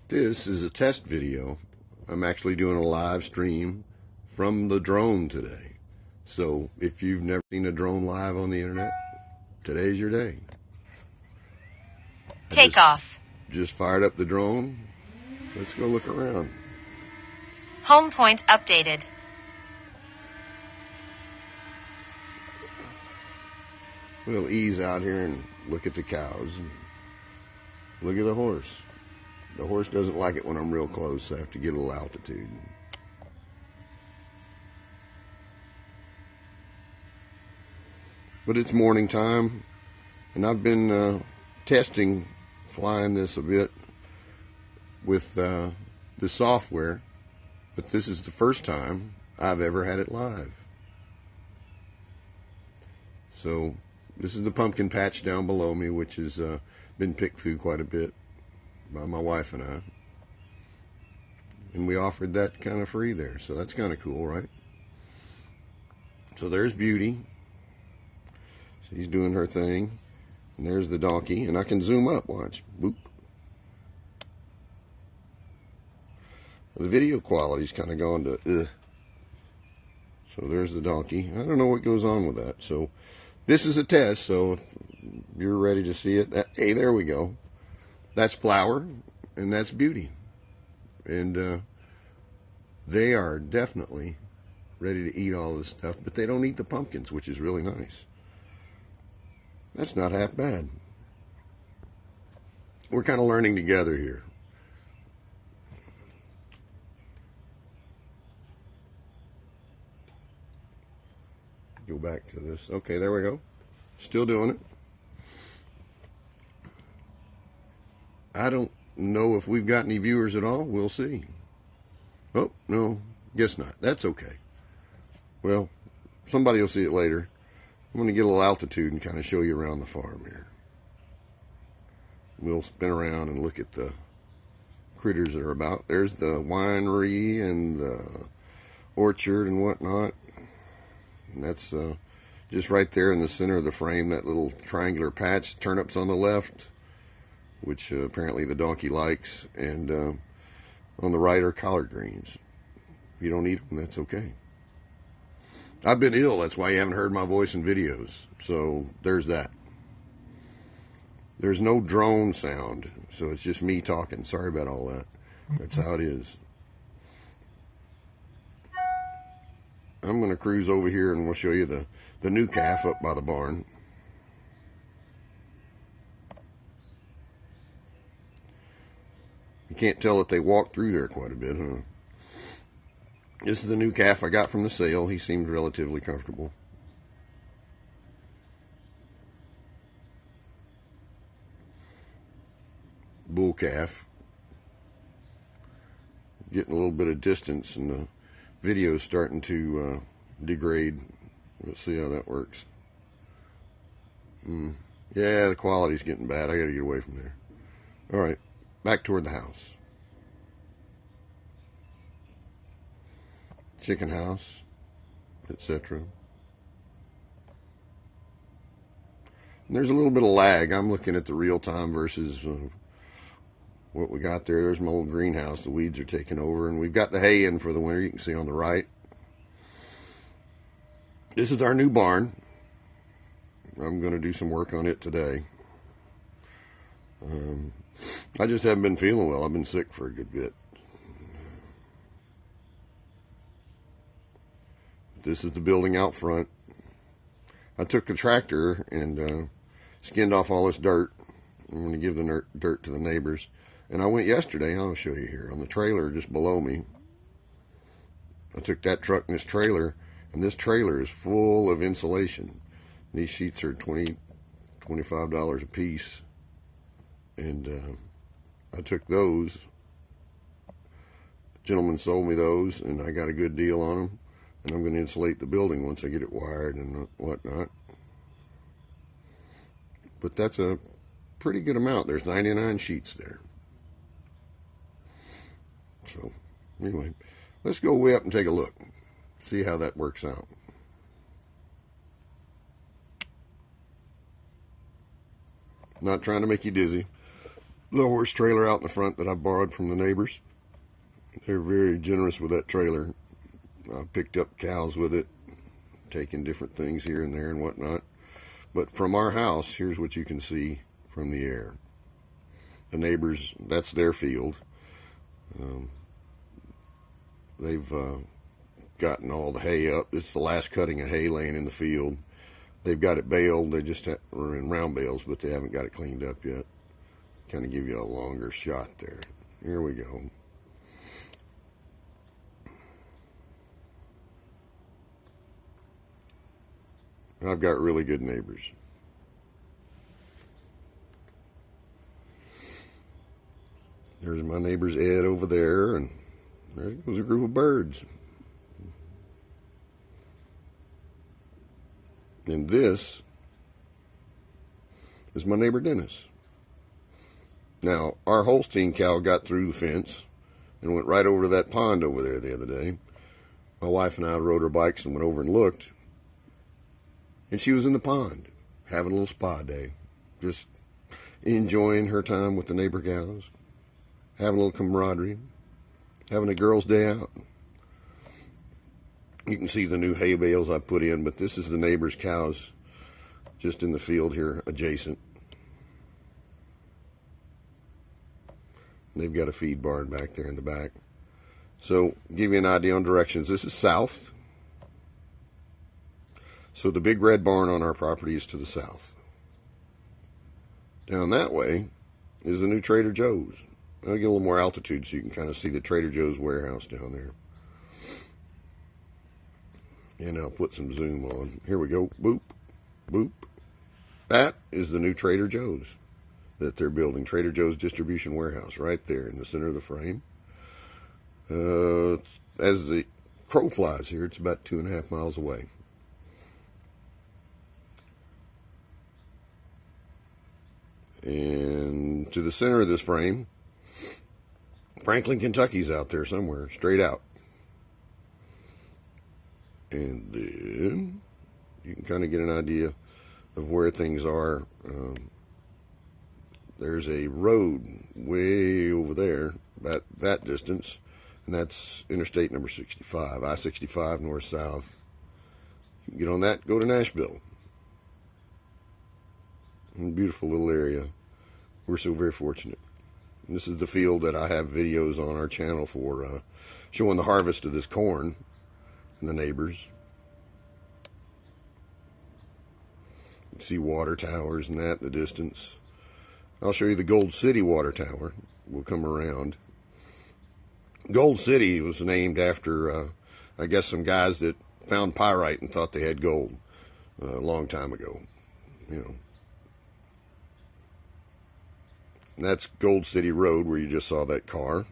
This is a test video. I'm actually doing a live stream from the drone today. So if you've never seen a drone live on the internet, today's your day. Take off. Just fired up the drone. Let's go look around. Home point updated. We'll ease out here and look at the cows. And look at the horse. The horse doesn't like it when I'm real close, so I have to get a little altitude. But it's morning time, and I've been testing flying this a bit with the software, but this is the first time I've ever had it live. So this is the pumpkin patch down below me, which has been picked through quite a bit by my wife and I. And we offered that kind of free there, so that's kind of cool, right? So there's Beauty. She's doing her thing. And there's the donkey. And I can zoom up, watch. Boop. The video quality's kind of gone to ugh. So there's the donkey. I don't know what goes on with that. So this is a test, so if you're ready to see it, hey, there we go. That's Flower, and that's Beauty. And they are definitely ready to eat all this stuff, but they don't eat the pumpkins, which is really nice. That's not half bad. We're kind of learning together here. Go back to this. Okay, there we go. Still doing it. I don't know if we've got any viewers at all. We'll see. Oh, no, guess not. That's okay. Well, somebody will see it later. I'm going to get a little altitude and kind of show you around the farm here. We'll spin around and look at the critters that are about. There's the winery and the orchard and whatnot. And that's just right there in the center of the frame, that little triangular patch. Turnips on the left, which apparently the donkey likes, and on the right are collard greens. If you don't eat them, that's okay. I've been ill, that's why you haven't heard my voice in videos. So there's that. There's no drone sound, so it's just me talking. Sorry about all that. That's how it is. I'm going to cruise over here and we'll show you the new calf up by the barn. You can't tell that they walked through there quite a bit, huh? This is the new calf I got from the sale. He seemed relatively comfortable. Bull calf. Getting a little bit of distance and the video's starting to degrade. Let's see how that works. Yeah, the quality's getting bad. I gotta get away from there. Alright, back toward the house. Chicken house, etc. There's a little bit of lag. I'm looking at the real time versus what we got there. There's my old greenhouse. The weeds are taking over, and we've got the hay in for the winter. You can see on the right. This is our new barn. I'm going to do some work on it today. I just haven't been feeling well. I've been sick for a good bit. This is the building out front. I took the tractor and skinned off all this dirt. I'm going to give the dirt to the neighbors. And I went yesterday, I'll show you here, on the trailer just below me. I took that truck and this trailer, and this trailer is full of insulation. These sheets are $20, $25 a piece. And I took those. The gentleman sold me those, and I got a good deal on them. And I'm going to insulate the building once I get it wired and whatnot. But that's a pretty good amount. There's 99 sheets there. So, anyway, let's go way up and take a look. See how that works out. Not trying to make you dizzy. little horse trailer out in the front that I borrowed from the neighbors. They're very generous with that trailer. I picked up cows with it, taking different things here and there and whatnot. But from our house, here's what you can see from the air. The neighbors, that's their field. They've gotten all the hay up. This is the last cutting of hay laying in the field. They've got it baled. They just are in round bales, but they haven't got it cleaned up yet. Kind of give you a longer shot there. Here we go. I've got really good neighbors. There's my neighbor's Ed over there, and there goes a group of birds. And this is my neighbor Dennis. Now, our Holstein cow got through the fence and went right over to that pond over there the other day. My wife and I rode our bikes and went over and looked. And she was in the pond, having a little spa day. Just enjoying her time with the neighbor cows, having a little camaraderie, having a girls' day out. You can see the new hay bales I put in, but this is the neighbor's cows just in the field here adjacent. They've got a feed barn back there in the back. So, give you an idea on directions. This is south. So the big red barn on our property is to the south. Down that way is the new Trader Joe's. I'll get a little more altitude so you can kind of see the Trader Joe's warehouse down there. And I'll put some zoom on. Here we go. Boop, boop. That is the new Trader Joe's that they're building. Trader Joe's distribution warehouse right there in the center of the frame. As the crow flies here, it's about 2.5 miles away. And to the center of this frame, Franklin, Kentucky's out there somewhere, straight out. And then you can kind of get an idea of where things are. There's a road way over there, about that distance, and that's Interstate number 65, I-65 north-south. You can get on that, go to Nashville. Beautiful little area. We're so very fortunate. And this is the field that I have videos on our channel for showing the harvest of this corn and the neighbors. You can see water towers and that in the distance. I'll show you the Gold City water tower. We'll come around. Gold City was named after, I guess, some guys that found pyrite and thought they had gold a long time ago. You know. And that's Gold City Road where you just saw that car. And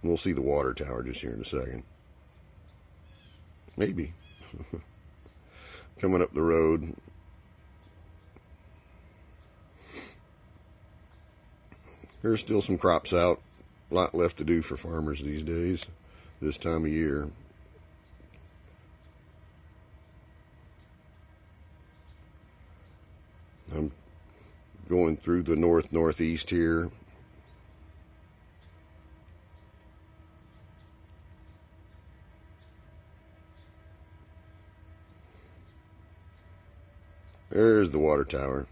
we'll see the water tower just here in a second. Maybe. Coming up the road. There's still some crops out. A lot left to do for farmers these days, this time of year. I'm going through the northeast here. There's the water tower.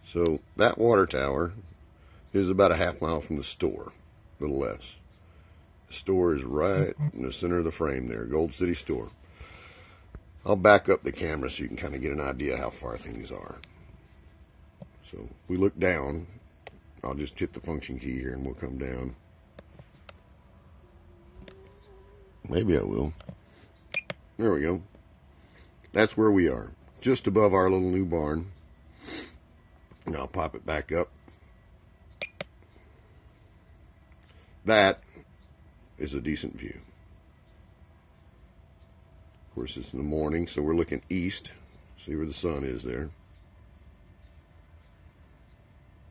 So that water tower is about a half mile from the store, a little less. The store is right in the center of the frame there, Gold City store. I'll back up the camera so you can kind of get an idea how far things are. So if we look down, I'll just hit the function key here and we'll come down. Maybe I will. There we go. That's where we are, just above our little new barn. And I'll pop it back up. That is a decent view. Of course, it's in the morning, so we're looking east. See where the sun is there.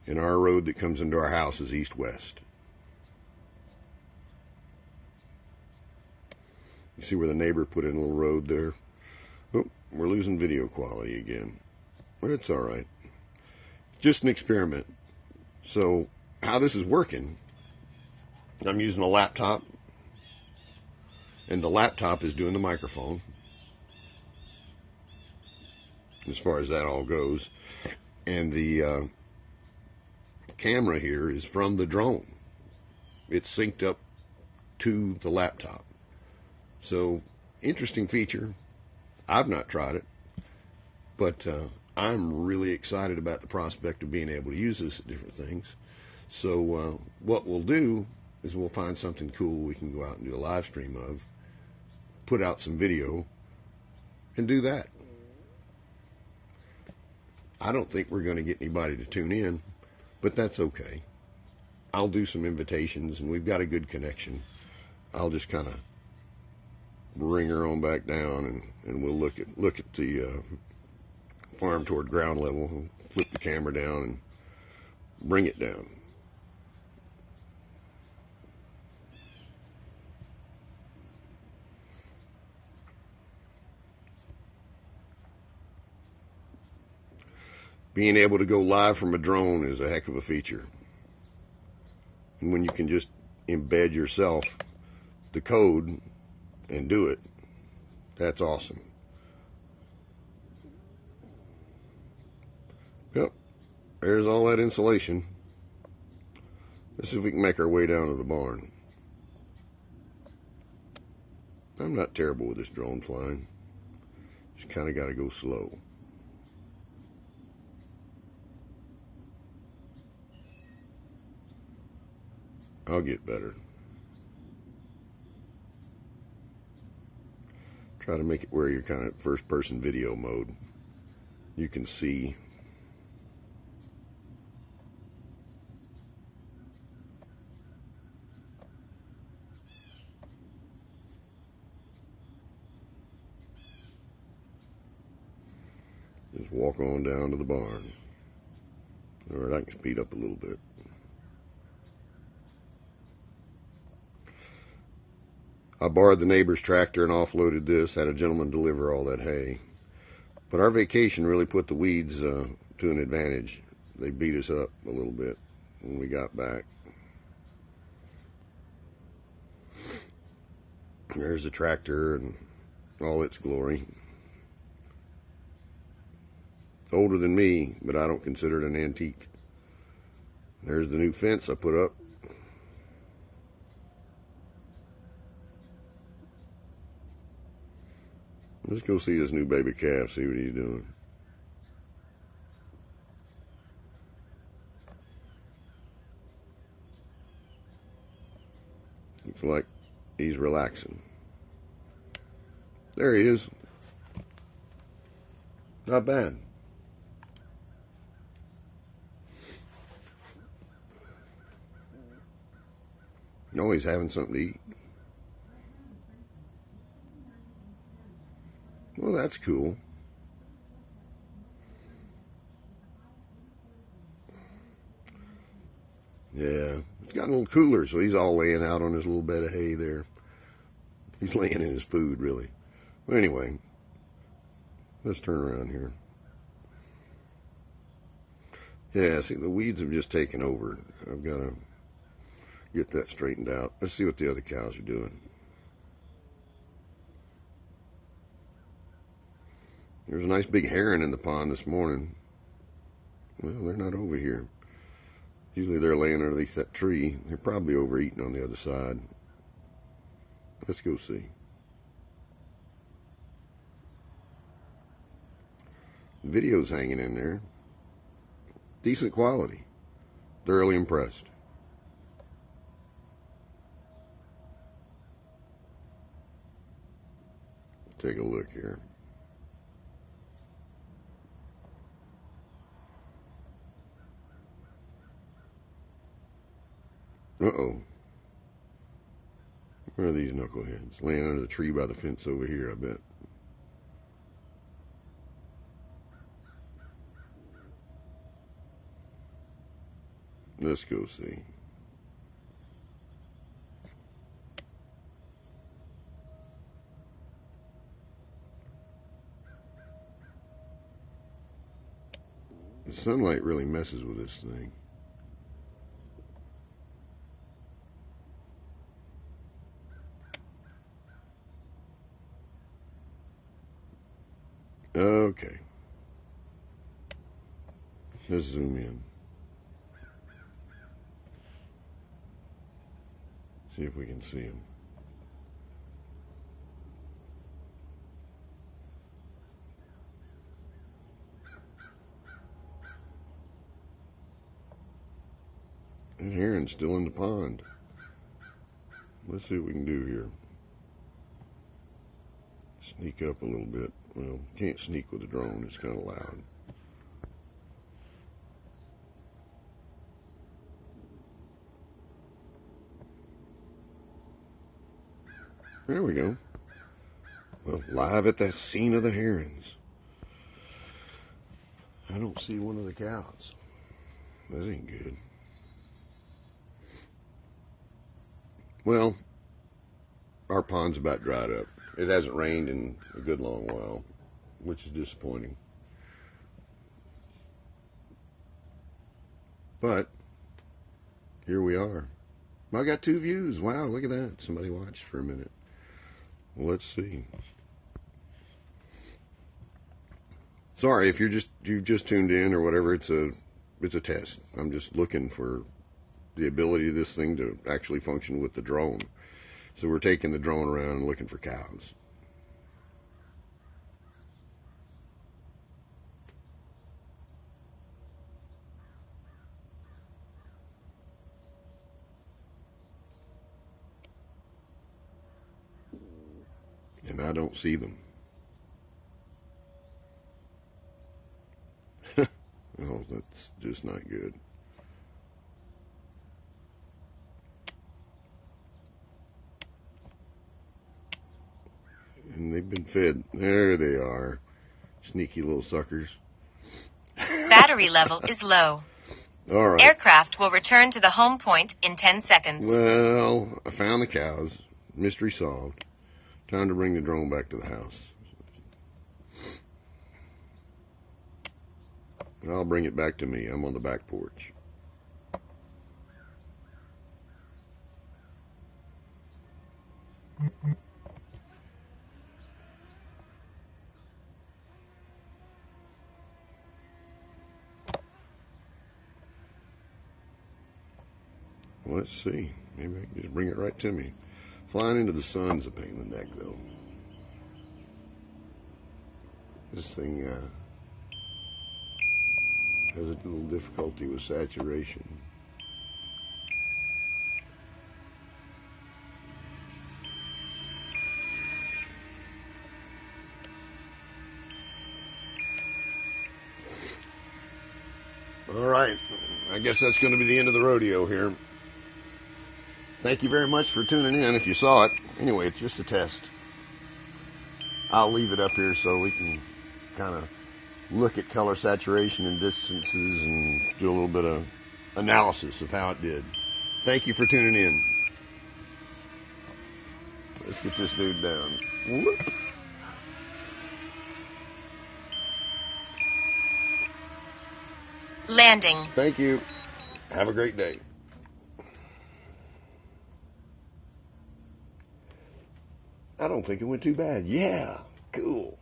And our road that comes into our house is east-west. You see where the neighbor put in a little road there? Oh, we're losing video quality again. But it's all right. Just an experiment. So how this is working, I'm using a laptop, and the laptop is doing the microphone as far as that all goes, and the camera here is from the drone. It's synced up to the laptop. So interesting feature. I've not tried it, but I'm really excited about the prospect of being able to use this at different things. So what we'll do is we'll find something cool we can go out and do a live stream of, put out some video, and do that. I don't think we're going to get anybody to tune in, but that's okay. I'll do some invitations, and we've got a good connection. I'll just kind of bring her on back down, and we'll look at the farm toward ground level, flip the camera down, and bring it down. Being able to go live from a drone is a heck of a feature. And when you can just embed yourself the code and do it, that's awesome. Yep, there's all that insulation. Let's see if we can make our way down to the barn. I'm not terrible with this drone flying. Just kind of got to go slow. I'll get better. Try to make it where you're kind of first person video mode. You can see. Just walk on down to the barn. All right, I can speed up a little bit. I borrowed the neighbor's tractor and offloaded this, had a gentleman deliver all that hay. But our vacation really put the weeds to an advantage. They beat us up a little bit when we got back. There's the tractor and all its glory. Older than me, but I don't consider it an antique. There's the new fence I put up. Let's go see this new baby calf, see what he's doing. Looks like he's relaxing. There he is. Not bad. Always having something to eat. Well, that's cool. Yeah, it's gotten a little cooler, so he's all laying out on his little bed of hay there. He's laying in his food, really. Well, anyway, let's turn around here. Yeah, see, the weeds have just taken over. I've got to get that straightened out. Let's see what the other cows are doing. There's a nice big heron in the pond this morning. Well, they're not over here. Usually they're laying underneath that tree. They're probably overeating on the other side. Let's go see. The video's hanging in there. Decent quality. Thoroughly impressed. Take a look here. Uh-oh. Where are these knuckleheads? Laying under the tree by the fence over here, I bet. Let's go see. The sunlight really messes with this thing. Okay. Let's zoom in. See if we can see them. That heron's still in the pond. Let's see what we can do here. Sneak up a little bit. Well, can't sneak with a drone. It's kind of loud. There we go. Well, live at the scene of the herons. I don't see one of the cows. That ain't good. Well, our pond's about dried up. It hasn't rained in a good long while, which is disappointing. But here we are. I got 2 views. Wow, look at that. Somebody watched for a minute. Well, let's see. Sorry if you've just tuned in or whatever. It's a test. I'm just looking for the ability of this thing to actually function with the drone. So we're taking the drone around and looking for cows. And I don't see them. Oh, that's just not good. And they've been fed. There they are. Sneaky little suckers. Battery level is low. All right. Aircraft will return to the home point in 10 seconds. Well, I found the cows. Mystery solved. Time to bring the drone back to the house. I'll bring it back to me. I'm on the back porch. Let's see. Maybe I can just bring it right to me. Flying into the sun's a pain in the neck, though. This thing has a little difficulty with saturation. All right. I guess that's going to be the end of the rodeo here. Thank you very much for tuning in if you saw it. Anyway, it's just a test. I'll leave it up here so we can kind of look at color saturation and distances and do a little bit of analysis of how it did. Thank you for tuning in. Let's get this dude down. Whoop. Landing. Thank you. Have a great day. I don't think it went too bad. Yeah, cool.